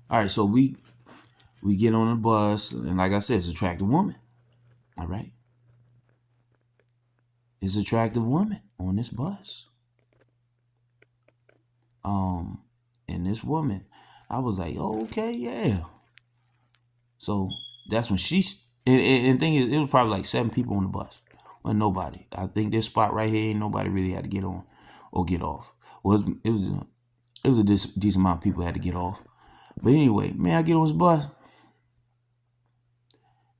All right, so we get on the bus, and like I said, it's an attractive woman. All right, it's an attractive woman on this bus. Um, and this woman, I was like, oh, okay, yeah. So that's when and thing is, it was probably like 7 people on the bus. Well, nobody. I think this spot right here, ain't nobody really had to get on or get off. Well, it was a decent amount of people had to get off. But anyway, man, I get on this bus.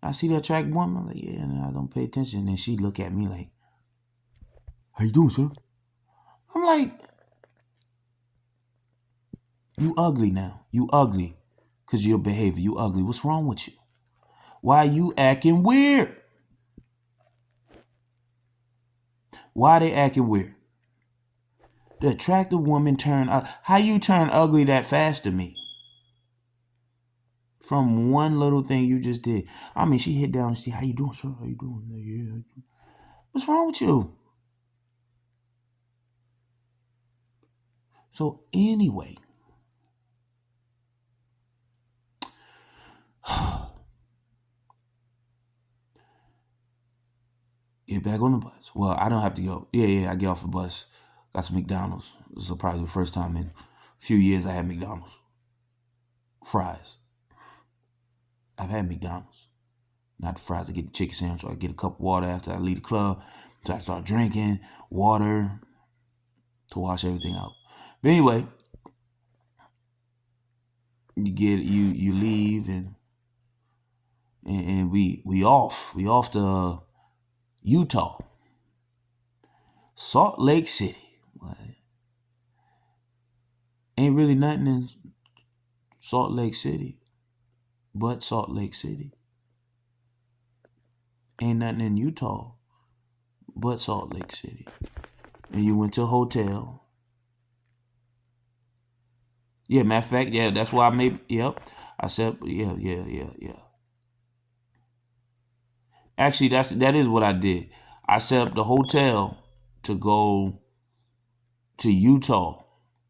I see that track woman. I'm like, yeah, and I don't pay attention. And then she look at me like, how you doing, sir? I'm like, you ugly now. You ugly. Because of your behavior. You ugly. What's wrong with you? Why you acting weird? Why they acting weird? The attractive woman turned how you turn ugly that fast to me? From one little thing you just did. I mean, she hit down and see how you doing, sir? How you doing? Yeah. What's wrong with you? So anyway, get back on the bus. Well, I don't have to go. Yeah, I get off the bus. Got some McDonald's. This is probably the first time in a few years I had McDonald's. Fries. I've had McDonald's. Not the fries. I get the chicken sandwich. So I get a cup of water after I leave the club. So I start drinking water to wash everything out. But anyway, you leave and we off to Utah, Salt Lake City. What? Ain't really nothing in Salt Lake City but Salt Lake City. Ain't nothing in Utah but Salt Lake City. And you went to a hotel. Yeah, matter of fact, yeah, that's why I made. Yep, I said, yeah. Actually, that is what I did. I set up the hotel to go to Utah.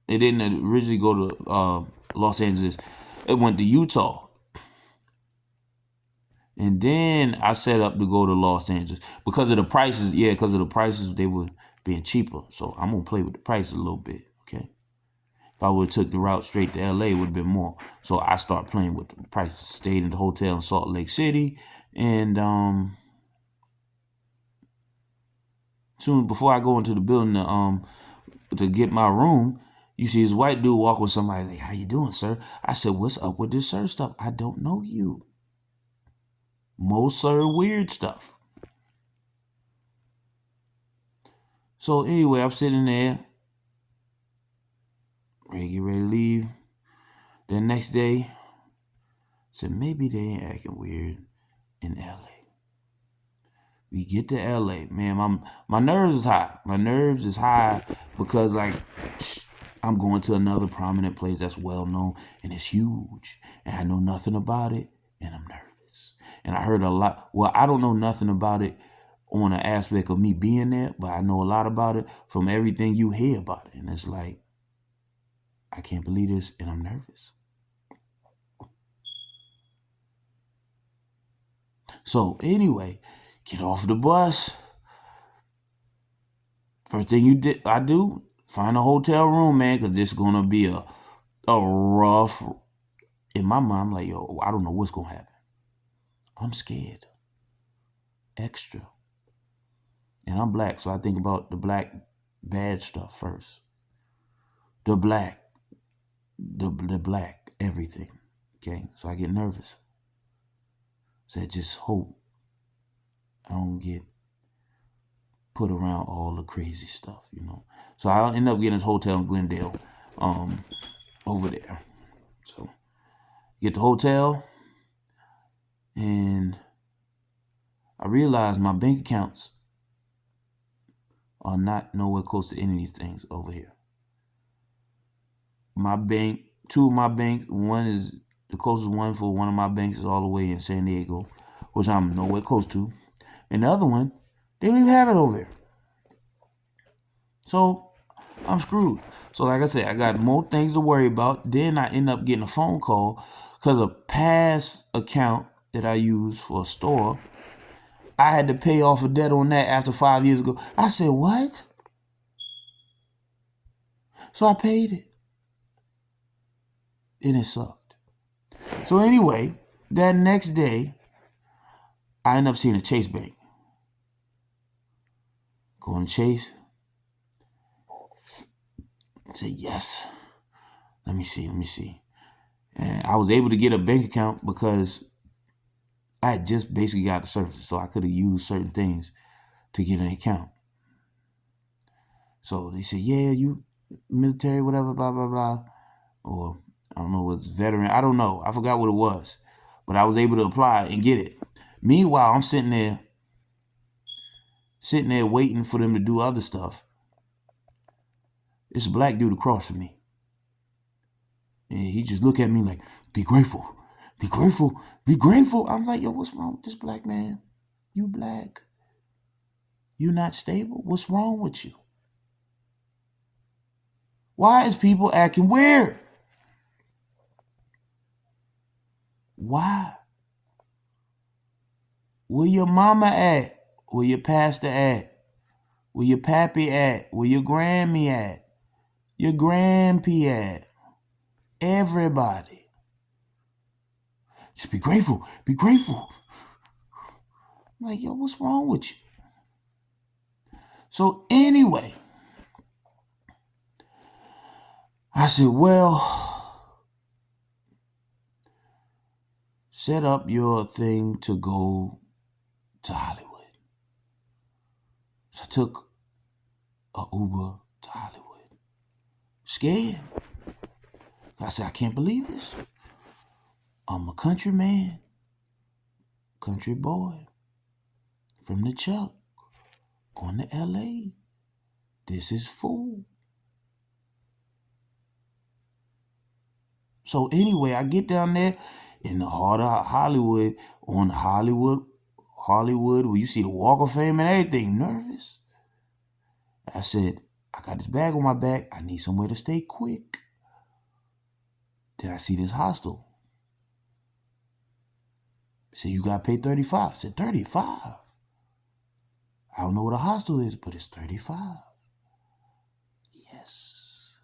It didn't originally go to Los Angeles. It went to Utah. And then I set up to go to Los Angeles because of the prices. Yeah, because of the prices, they were being cheaper. So I'm gonna play with the prices a little bit. Okay. If I would have took the route straight to LA, it would have been more. So I start playing with the prices. Stayed in the hotel in Salt Lake City, and soon before I go into the building to get my room, you see this white dude walk with somebody like, "How you doing, sir?" I said, "What's up with this sir stuff? I don't know you." Most sir weird stuff. So anyway, I'm sitting there, get ready to leave. The next day, said maybe they ain't acting weird in LA. We get to LA, man. My nerves is high. My nerves is high because like I'm going to another prominent place that's well known and it's huge, and I know nothing about it, and I'm nervous. And I heard a lot. Well, I don't know nothing about it on an aspect of me being there, but I know a lot about it from everything you hear about it, and it's like I can't believe this, and I'm nervous. So anyway, get off the bus. First thing I do, find a hotel room, man, because this is gonna be a rough. In my mind, I'm like, yo, I don't know what's gonna happen. I'm scared, extra, and I'm black, so I think about the black bad stuff first. The black, the black, everything. Okay, so I get nervous. So I just hope I don't get put around all the crazy stuff. So I end up getting this hotel in Glendale, um, over there. So get the hotel, and I realize my bank accounts are not nowhere close to any of these things over here. My bank, two of my banks, one is the closest one for one of my banks is all the way in San Diego, which I'm nowhere close to. And the other one, they don't even have it over here. So I'm screwed. So like I said, I got more things to worry about. Then I end up getting a phone call because a past account that I use for a store, I had to pay off a debt on that after 5 years ago. I said, what? So I paid it. And it sucked. So anyway, that next day, I end up seeing a Chase Bank. Going to Chase. I said, yes. Let me see. And I was able to get a bank account because I had just basically got the services. So I could have used certain things to get an account. So they said, yeah, you military, whatever, blah, blah, blah. Or I don't know, what's veteran. I don't know. I forgot what it was. But I was able to apply and get it. Meanwhile, I'm sitting there waiting for them to do other stuff. It's a black dude across from me. And he just looked at me like, be grateful. Be grateful. Be grateful. I'm like, yo, what's wrong with this black man? You black. You not stable? What's wrong with you? Why is people acting weird? Why? Where your mama at? Where your pastor at? Where your pappy at? Where your Grammy at? Your grandpa at? Everybody. Just be grateful. Be grateful. I'm like, yo, what's wrong with you? So anyway, I said, well, set up your thing to go to Hollywood. So I took an Uber to Hollywood. Scared. I said, I can't believe this. I'm a country man, country boy, from the Chuck, going to LA. This is fool. So anyway, I get down there in the heart of Hollywood, on Hollywood, where you see the Walk of Fame and everything, nervous. I said, I got this bag on my back. I need somewhere to stay quick. Then I see this hostel. He said, you got to pay $35. I said, $35? I don't know what a hostel is, but it's $35. Yes.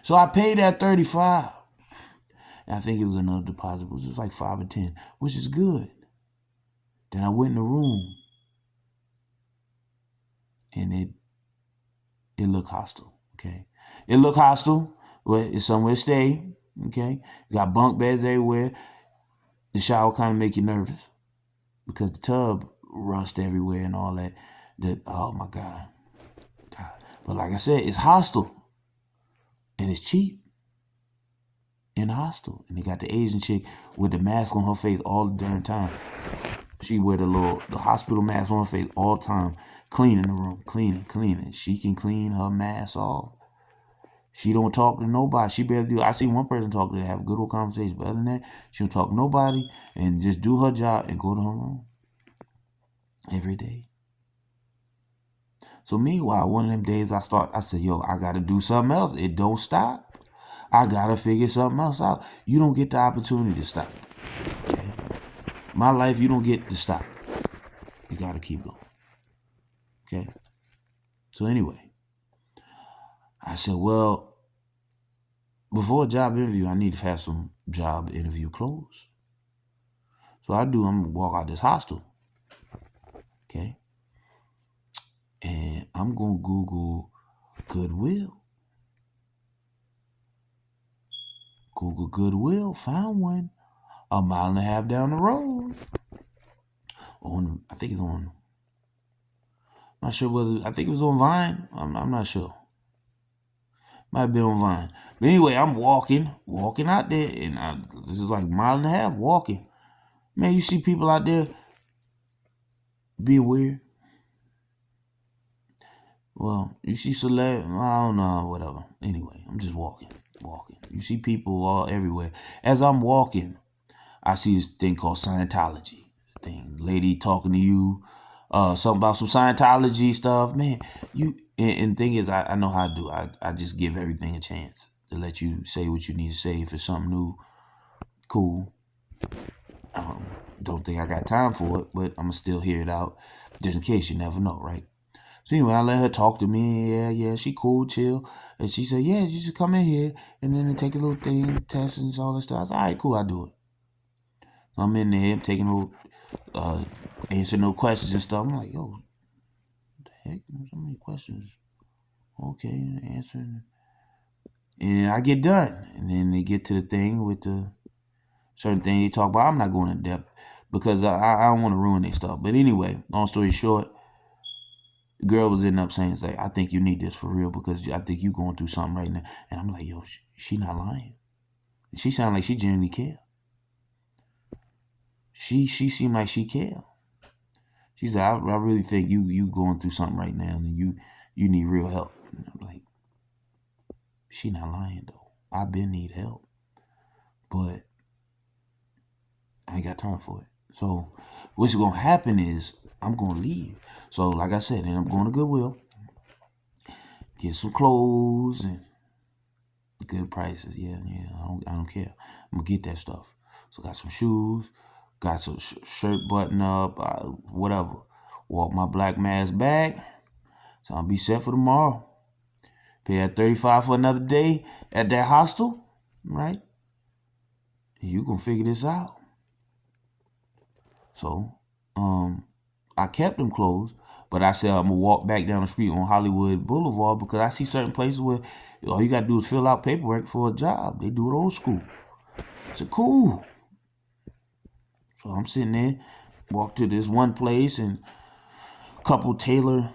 So I paid that $35. And I think it was another deposit. It was like $5 or $10, which is good. Then I went in the room. And it looked hostile, okay? It looked hostile, but it's somewhere to stay, okay? You got bunk beds everywhere. The shower kind of make you nervous because the tub rust everywhere and all that. Oh my God. But like I said, it's hostile and it's cheap and hostile. And they got the Asian chick with the mask on her face all the darn time. She wear the hospital mask on her face all the time, cleaning the room, cleaning. She can clean her mask off. She don't talk to nobody. She barely do. I see one person talk to her, have a good old conversation, but other than that, she don't talk to nobody and just do her job and go to her room every day. So meanwhile, one of them days I said, yo, I got to do something else. It don't stop. I got to figure something else out. You don't get the opportunity to stop. Okay? My life, you don't get to stop. You got to keep going. Okay? So anyway, I said, well, before a job interview, I need to have some job interview clothes. So I'm going to walk out this hostel. Okay? And I'm going to Google Goodwill. Google Goodwill, found one a mile and a half down the road. I think it's on, I'm not sure whether, I think it was on Vine. I'm not sure. Might have been on Vine. But anyway, I'm walking out there, and this is like a mile and a half walking. Man, you see people out there being weird. Well, you see celeb, I don't know, whatever. Anyway, I'm just walking. You see people all everywhere. As I'm walking, I see this thing called Scientology. thing. Lady talking to you, something about some Scientology stuff, man. And thing is, I know how to do. I just give everything a chance to let you say what you need to say. If it's something new, cool. Don't think I got time for it, but I'm gonna still hear it out just in case. You never know, right? So anyway, I let her talk to me. Yeah, she cool, chill. And she said, yeah, you just come in here and then they take a little thing, test and all that stuff. I said, all right, cool, I'll do it. So I'm in there, I'm taking a little, answering no questions and stuff. I'm like, yo, what the heck? So many questions. Okay, answering. And I get done. And then they get to the thing with the certain thing they talk about. I'm not going in depth because I don't want to ruin their stuff. But anyway, long story short, the girl was ending up saying, like, I think you need this for real because I think you going through something right now. And I'm like, yo, she not lying. She sound like she genuinely care. She seemed like she care. She said, I really think you going through something right now and you need real help. And I'm like, she not lying though. I been need help. But I ain't got time for it. So what's going to happen is I'm going to leave. So like I said, and I'm going to Goodwill, get some clothes and good prices. Yeah. I don't care. I'm going to get that stuff. So got some shoes, got some shirt button up, whatever. Walk my black mask bag. So I'll be set for tomorrow. Pay that $35 for another day at that hostel, right? You gonna figure this out. So, I kept them closed, but I said I'm gonna walk back down the street on Hollywood Boulevard because I see certain places where all you gotta do is fill out paperwork for a job. They do it old school. I said, cool. So I'm sitting there, walk to this one place and a couple tailor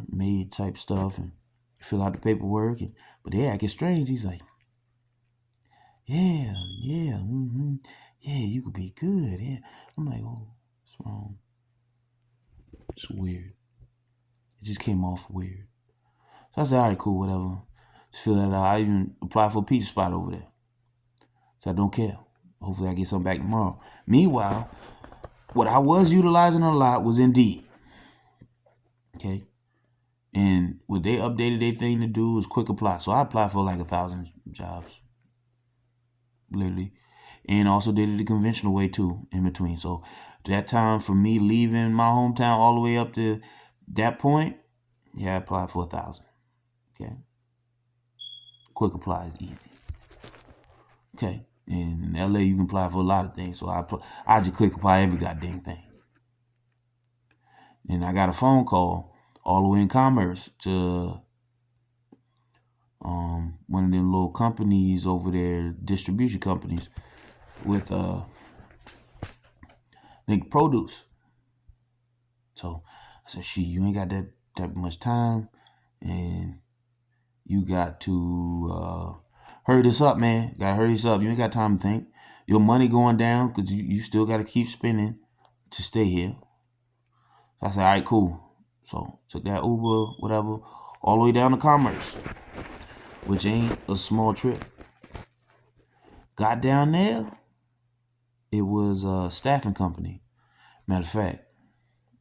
made type stuff and fill out the paperwork. But they acting strange. He's like, yeah, yeah, you could be good. Yeah. I'm like, oh, what's wrong? It's weird. It just came off weird. So I said, all right, cool, whatever. Just fill that out. I even applied for a pizza spot over there. So I don't care. Hopefully I get something back tomorrow. Meanwhile, what I was utilizing a lot was Indeed. Okay. And what they updated their thing to do was quick apply. So I applied for like 1,000 jobs. Literally. And also did it the conventional way too, in between. So that time for me leaving my hometown all the way up to that point, yeah, I applied for 1,000. Okay. Quick apply is easy. Okay. And in LA, you can apply for a lot of things. So I just click apply every goddamn thing. And I got a phone call all the way in Commerce to one of them little companies over there, distribution companies, with think produce. So I said, you ain't got that much time, and you got to hurry this up, man. You gotta hurry this up. You ain't got time to think. Your money going down because you still gotta keep spending to stay here. So I said, all right, cool. So took that Uber, whatever, all the way down to Commerce, which ain't a small trip. Got down there, it was a staffing company. Matter of fact,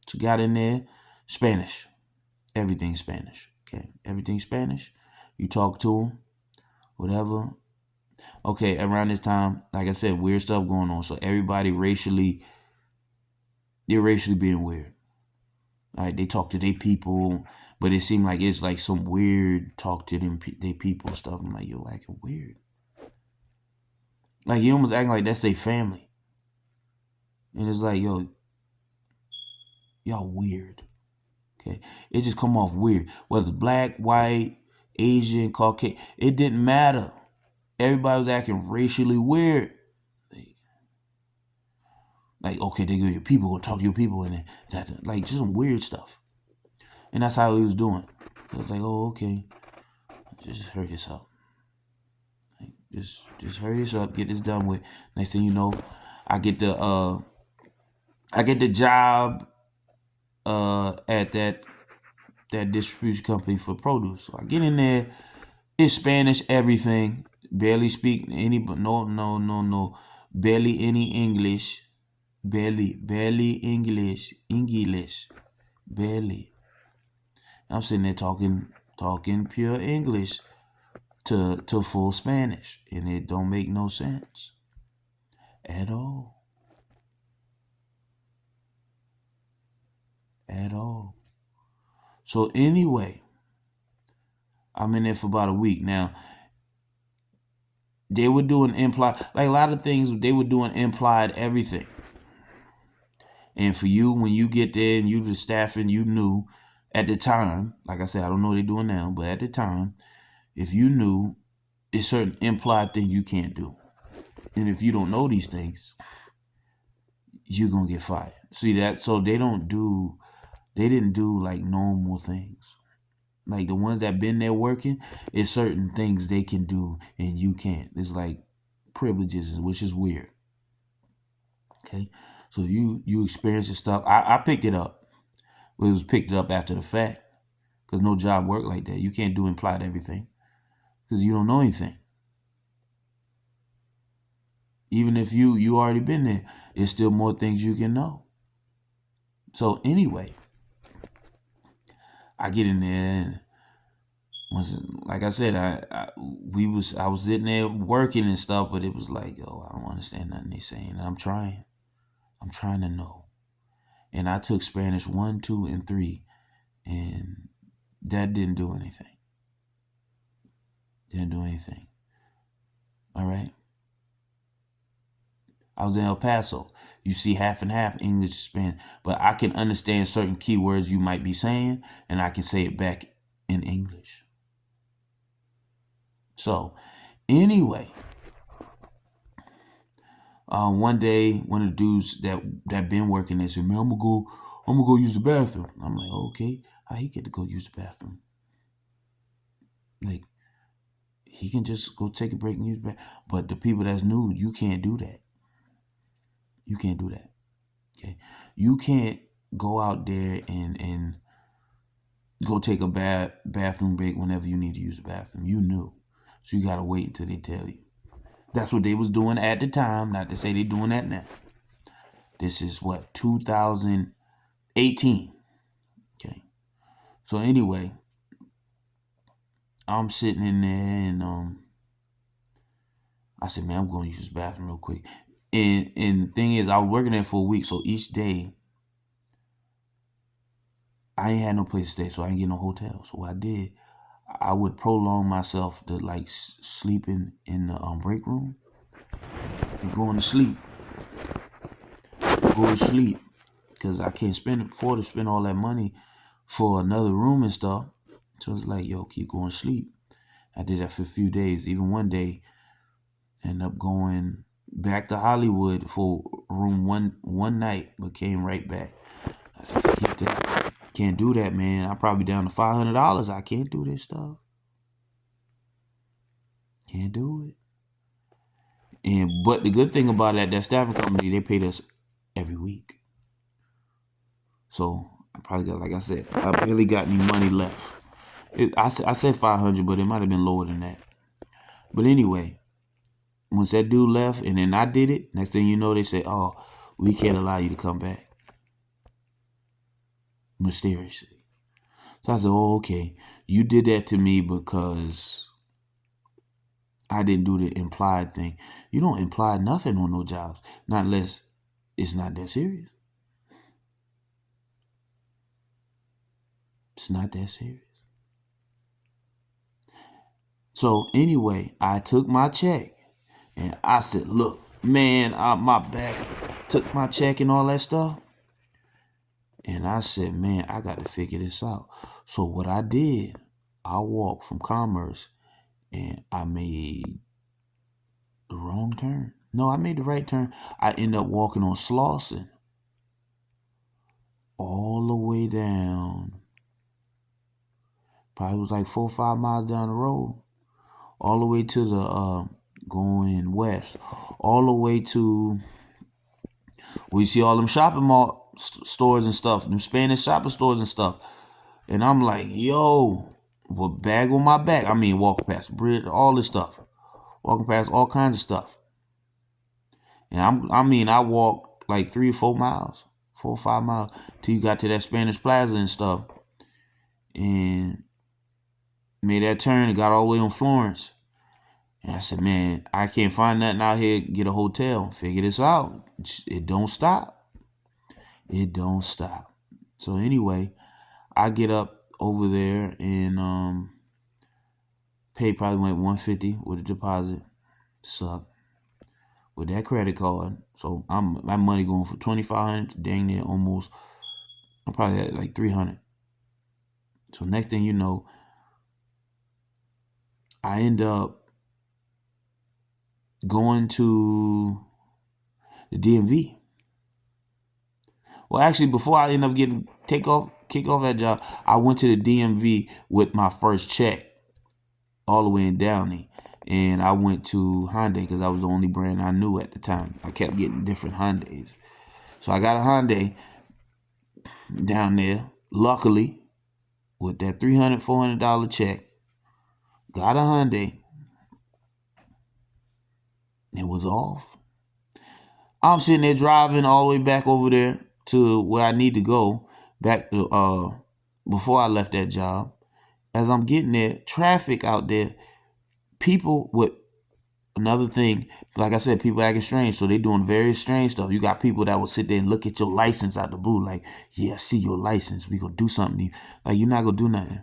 so got in there, Spanish. Everything Spanish. Okay, everything Spanish. You talk to them, whatever. Okay, around this time, like I said, weird stuff going on. So everybody they're racially being weird. All right, they talk to their people, but it seemed like it's like some weird talk to them, their people stuff. I'm like, yo, acting weird. Like, you almost acting like that's their family. And it's like, yo, y'all weird. Okay, it just come off weird. Whether black, white, Asian, Caucasian, it didn't matter. Everybody was acting racially weird. Like, okay, they go your people, go talk to your people, and that, like, just some weird stuff. And that's how he was doing. I was like, oh, okay, just hurry this up. Like, just hurry this up, get this done with. Next thing you know, I get the job at that distribution company for produce. So I get in there, it's Spanish, everything, barely speak any, but no, barely any English. barely English, barely. I'm sitting there talking pure English to full Spanish, and it don't make no sense at all, at all. So anyway, I'm in there for about a week now. They were doing implied, like a lot of things. They were doing implied everything. And for you, when you get there and you the staffing, you knew at the time. Like I said, I don't know what they're doing now, but at the time, if you knew, it's certain implied things you can't do. And if you don't know these things, you're gonna get fired. See that? So they didn't do like normal things. Like the ones that been there working, it's certain things they can do and you can't. It's like privileges, which is weird. Okay, so if you experience this stuff, I picked it up. It was picked up after the fact, because no job work like that. You can't do implied everything because you don't know anything. Even if you already been there, there's still more things you can know. So anyway, I get in there and like I said, I was sitting there working and stuff, but it was like, oh, I don't understand nothing they saying. And I'm trying to know. And I took Spanish 1, 2, and 3, and that didn't do anything. Didn't do anything. All right. I was in El Paso. You see half and half English, Spanish, but I can understand certain keywords you might be saying, and I can say it back in English. So, anyway, one day, one of the dudes that been working there said, "Man, I'm gonna go use the bathroom." I'm like, "Okay, how he get to go use the bathroom? Like, he can just go take a break and use the bathroom." But the people that's new, you can't do that. You can't do that. Okay, you can't go out there and go take a bathroom break whenever you need to use the bathroom. You knew, so you gotta wait until they tell you. That's what they was doing at the time. Not to say they doing that now. This is what, 2018. Okay. So anyway, I'm sitting in there and I said, "Man, I'm going to use the bathroom real quick." And the thing is, I was working there for a week, so each day I ain't had no place to stay, so I ain't get no hotel. So what I did, I would prolong myself to like sleeping in the break room and going to sleep. Go to sleep, because I can't afford to spend all that money for another room and stuff. So it's like, yo, keep going to sleep. I did that for a few days. Even one day, ended up going back to Hollywood for room one night, but came right back. I said, forget that. Can't do that, man. I'm probably down to $500. I can't do this stuff. Can't do it. But the good thing about that staffing company, they paid us every week. So I probably got, like I said, I barely got any money left. I said 500, but it might have been lower than that. But anyway, once that dude left and then I did it, next thing you know, they said, "Oh, we can't allow you to come back." Mysteriously. So I said, "Oh, okay. You did that to me because I didn't do the implied thing." You don't imply nothing on no jobs, not unless it's not that serious. It's not that serious. So anyway, I took my check and I said, "Look, man, my back took my check and all that stuff." And I said, "Man, I got to figure this out." So what I did, I walked from Commerce and I made the wrong turn. No, I made the right turn. I ended up walking on Slauson all the way down. Probably was like 4 or 5 miles down the road. All the way to the, going west. All the way to where you see all them shopping mall stores and stuff. Them Spanish shopping stores and stuff. And I'm like, yo, with bag on my back. I mean, walking past the bridge, all this stuff. Walking past all kinds of stuff. And I walked like 3 or 4 miles, 4 or 5 miles, till you got to that Spanish Plaza and stuff. And made that turn and got all the way on Florence. And I said, man, I can't find nothing out here. Get a hotel. Figure this out. It don't stop. It don't stop. So anyway, I get up over there and pay probably like $150 with a deposit. Suck. With that credit card. So my money going from $2,500 to dang near almost, I'm probably at like $300. So next thing you know, I end up going to the DMV. Well, actually, before I end up kick off that job, I went to the DMV with my first check, all the way in Downey, and I went to Hyundai because that was the only brand I knew at the time. I kept getting different Hyundais, so I got a Hyundai down there. Luckily, with that $300, $400 check, got a Hyundai. It was off. I'm sitting there driving all the way back over there to where I need to go, back to before I left that job. As I'm getting there, traffic out there, people with another thing, like I said, people acting strange, so they doing very strange stuff. You got people that will sit there and look at your license out the blue, like, yeah, I see your license, we gonna do something to you. Like, you're not gonna do nothing.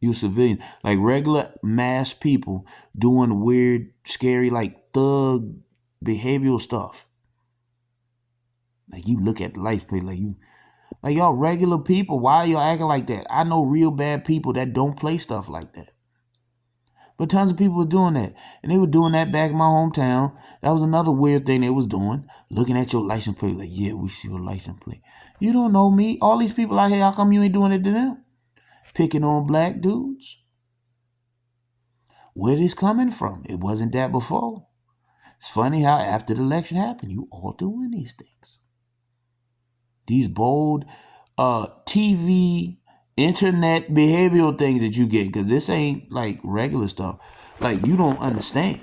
You a civilian. Like regular mass people doing weird, scary, like thug behavioral stuff. Like you look at the license plate like y'all regular people. Why are y'all acting like that? I know real bad people that don't play stuff like that. But tons of people were doing that. And they were doing that back in my hometown. That was another weird thing they was doing. Looking at your license plate like, yeah, we see your license plate. You don't know me. All these people out here, how come you ain't doing it to them? Picking on black dudes. Where this coming from? It wasn't that before. It's funny how after the election happened, you all doing these things. These bold TV, internet behavioral things that you get, because this ain't like regular stuff. Like, you don't understand.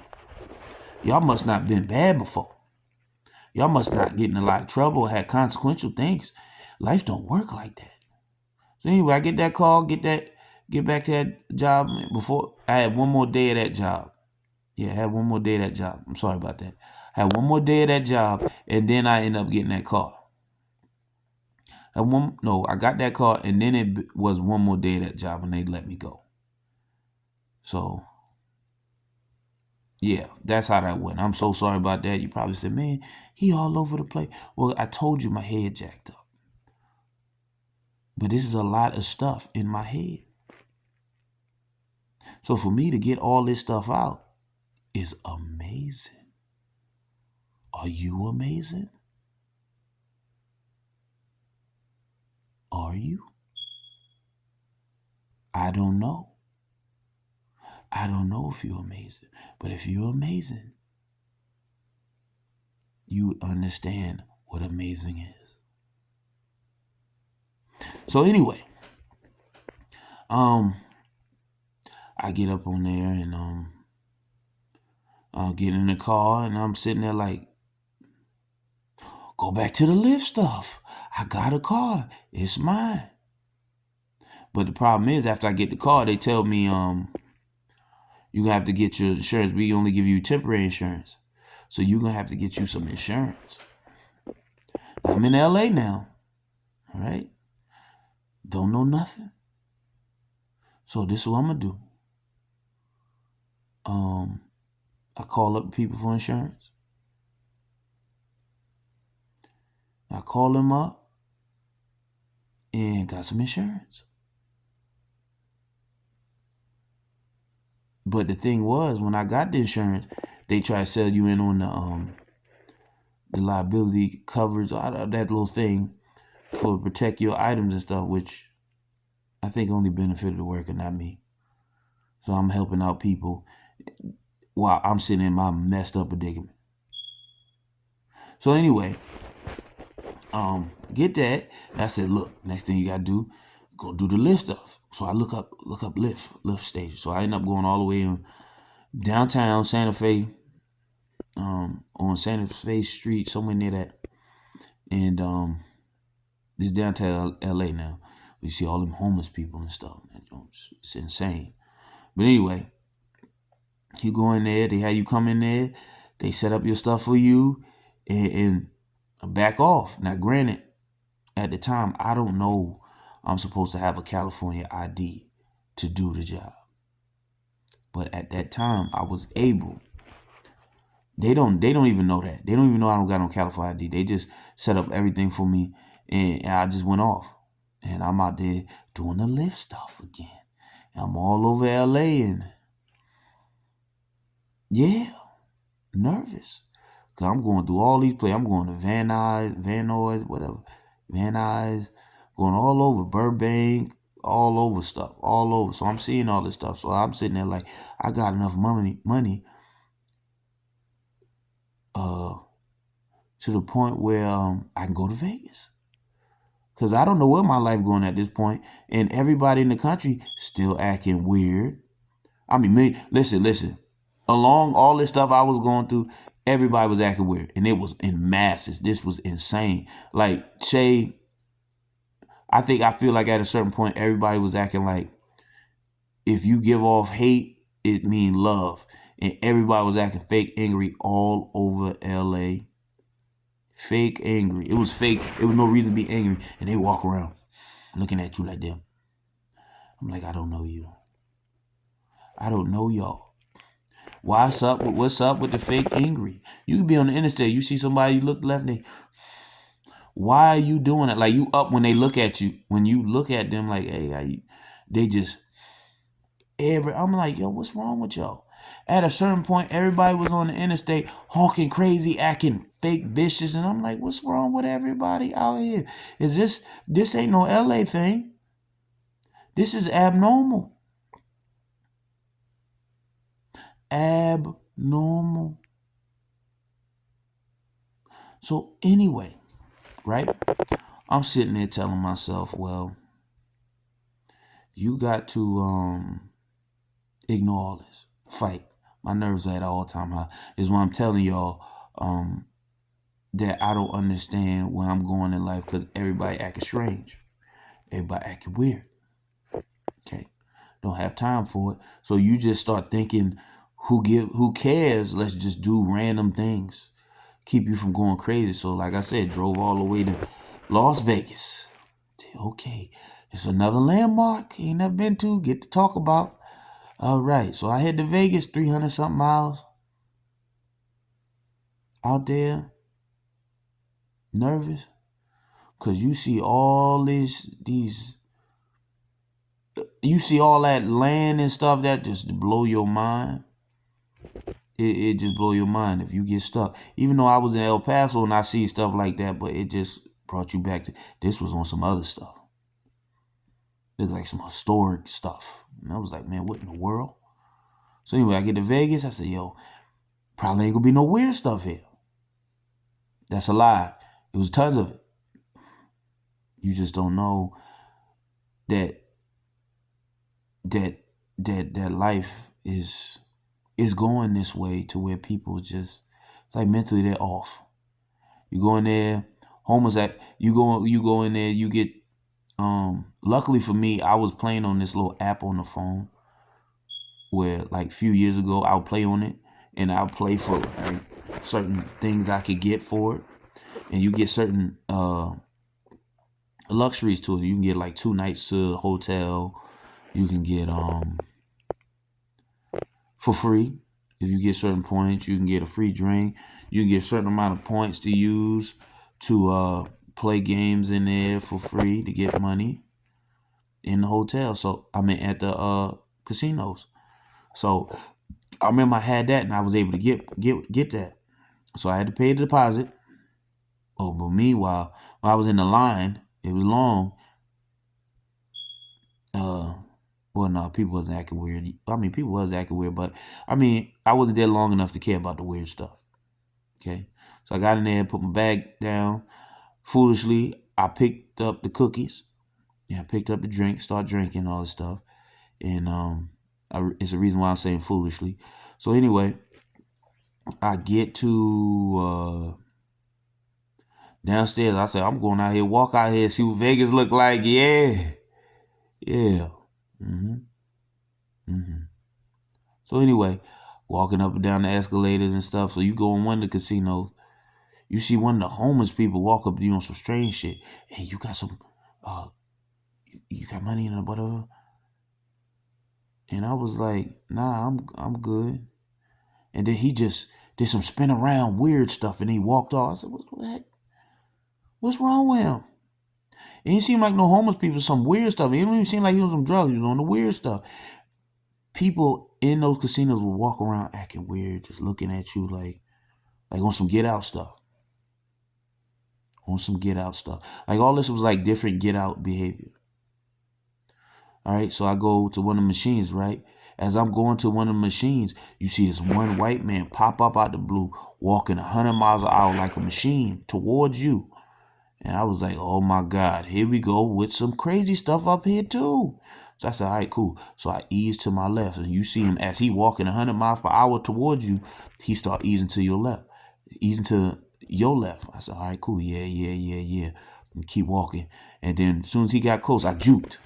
Y'all must not been bad before. Y'all must not get in a lot of trouble or had consequential things. Life don't work like that. So anyway, I get that call, get back to that job. Before I had one more day of that job. Yeah, I had one more day of that job. I'm sorry about that. I had one more day of that job, and then I ended up getting that car. I got that car, and then it was one more day of that job, and they let me go. So, yeah, that's how that went. I'm so sorry about that. You probably said, man, he all over the place. Well, I told you my head jacked up. But this is a lot of stuff in my head. So for me to get all this stuff out is amazing. Are you amazing? Are you? I don't know. I don't know if you're amazing. But if you're amazing, you understand what amazing is. So anyway, I get up on there and I get in the car and I'm sitting there like, go back to the Lyft stuff. I got a car. It's mine. But the problem is, after I get the car, they tell me you have to get your insurance. We only give you temporary insurance. So you're going to have to get you some insurance. I'm in LA now. All right? Don't know nothing. So this is what I'm going to do. I call up people for insurance. I call them up and got some insurance. But the thing was, when I got the insurance, they try to sell you in on the liability coverage, that little thing for protect your items and stuff, which I think only benefited the worker, not me. So I'm helping out people while I'm sitting in my messed up predicament. So anyway, get that. And I said, look, next thing you gotta do, go do the Lyft stuff. So I look up Lyft station. So I end up going all the way in downtown Santa Fe, on Santa Fe Street, somewhere near that. And this downtown LA now. We see all them homeless people and stuff. Man. It's insane. But anyway, you go in there, they have you come in there, they set up your stuff for you, and back off. Now, granted, at the time, I don't know I'm supposed to have a California ID to do the job. But at that time, I was able. They don't even know that. They don't even know I don't got no California ID. They just set up everything for me, and I just went off. And I'm out there doing the Lyft stuff again. And I'm all over LA, and yeah, nervous. Cause I'm going through all these places. I'm going to Van Nuys, whatever. Van Nuys, going all over Burbank, all over stuff, all over. So I'm seeing all this stuff. So I'm sitting there like, I got enough money, to the point where I can go to Vegas. Cause I don't know where my life going at this point, and everybody in the country still acting weird. I mean, listen. Along all this stuff I was going through, everybody was acting weird, and it was in masses. This was insane. Like Shay, I feel like at a certain point, everybody was acting like if you give off hate, it means love, and everybody was acting fake angry all over LA. Fake angry. It was fake. It was no reason to be angry, and they walk around looking at you like them. I'm like, I don't know you. I don't know y'all. What's up with the fake angry? You could be on the interstate, you see somebody, you look left, why are you doing it? Like, you up when they look at you. When you look at them like, hey, they just I'm like, yo, what's wrong with y'all? At a certain point, everybody was on the interstate honking crazy, acting fake vicious, and I'm like, what's wrong with everybody out here? Is this ain't no LA thing. This is abnormal. Abnormal. So anyway, right? I'm sitting there telling myself, well, you got to ignore all this. Fight. My nerves are at an all-time high. Is why I'm telling y'all that I don't understand where I'm going in life, because everybody acting strange. Everybody acting weird. Okay. Don't have time for it. So you just start thinking, who cares? Let's just do random things. Keep you from going crazy. So like I said, drove all the way to Las Vegas. Okay, it's another landmark ain't never been to, get to talk about. All right, so I head to Vegas, 300 something miles out there, nervous, cause you see all you see all that land and stuff that just blow your mind. It just blow your mind if you get stuck. Even though I was in El Paso and I see stuff like that, but it just brought you back to, this was on some other stuff. It's like some historic stuff. And I was like, man, what in the world? So anyway, I get to Vegas. I said, yo, probably ain't gonna be no weird stuff here. That's a lie. It was tons of it. You just don't know that life is going this way, to where people just, it's like mentally they're off. You go in there, you go in there, you get luckily for me, I was playing on this little app on the phone where, like, a few years ago, I'll play on it, and I'll play for like certain things I could get for it, and you get certain luxuries to it. You can get like 2 nights to a hotel. You can get for free. If you get certain points, you can get a free drink. You can get a certain amount of points to use to play games in there for free to get money in the hotel. So I mean at the casinos. So I remember I had that, and I was able to get that. So I had to pay the deposit. Oh, but meanwhile, when I was in the line, it was long. Well, no, people wasn't acting weird. I mean, people was acting weird, but I mean, I wasn't there long enough to care about the weird stuff. Okay, so I got in there, put my bag down. Foolishly, I picked up the cookies. Yeah, I picked up the drink, start drinking all this stuff, and it's the reason why I'm saying foolishly. So anyway, I get to Downstairs, I said, I'm going out here, walk out here, see what Vegas look like. Yeah. Yeah. So anyway, walking up and down the escalators and stuff. So you go in one of the casinos, you see one of the homeless people walk up to you on some strange shit. Hey, you got some, you got money in it, whatever? And I was like, nah, I'm good. And then he just did some spin around weird stuff and he walked off. I said, what the heck? What's wrong with him? It didn't seem like no homeless people, some weird stuff. It didn't even seem like he was on drugs. He was on the weird stuff. People in those casinos would walk around acting weird, just looking at you like on some get out stuff. On some get out stuff. Like all this was like different get out behavior. All right, so I go to one of the machines, right? As I'm going to one of the machines, you see this one white man pop up out the blue, walking 100 miles an hour like a machine towards you. And I was like, oh my God, here we go with some crazy stuff up here too. So I said, all right, cool. So I ease to my left. And you see him as he walking 100 miles per hour towards you, he start easing to your left. Easing to your left. I said, all right, cool. Yeah. And keep walking. And then as soon as he got close, I juked.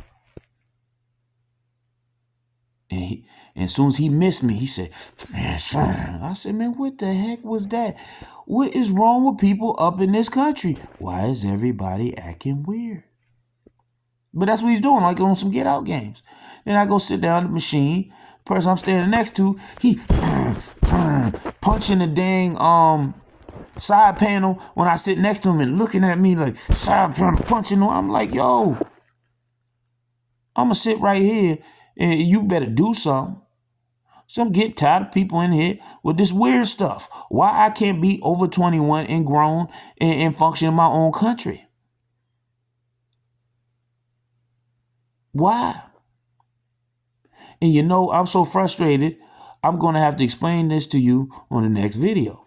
And as soon as he missed me, he said, man, son. I said, man, what the heck was that? What is wrong with people up in this country? Why is everybody acting weird? But that's what he's doing, like on some get out games. Then I go sit down at the machine. The person I'm standing next to, he punching the dang side panel when I sit next to him and looking at me like side trying to punch him. I'm like, yo, I'm gonna sit right here and you better do something. So I'm getting tired of people in here with this weird stuff. Why I can't be over 21 and grown and function in my own country? Why? And you know, I'm so frustrated, I'm going to have to explain this to you on the next video.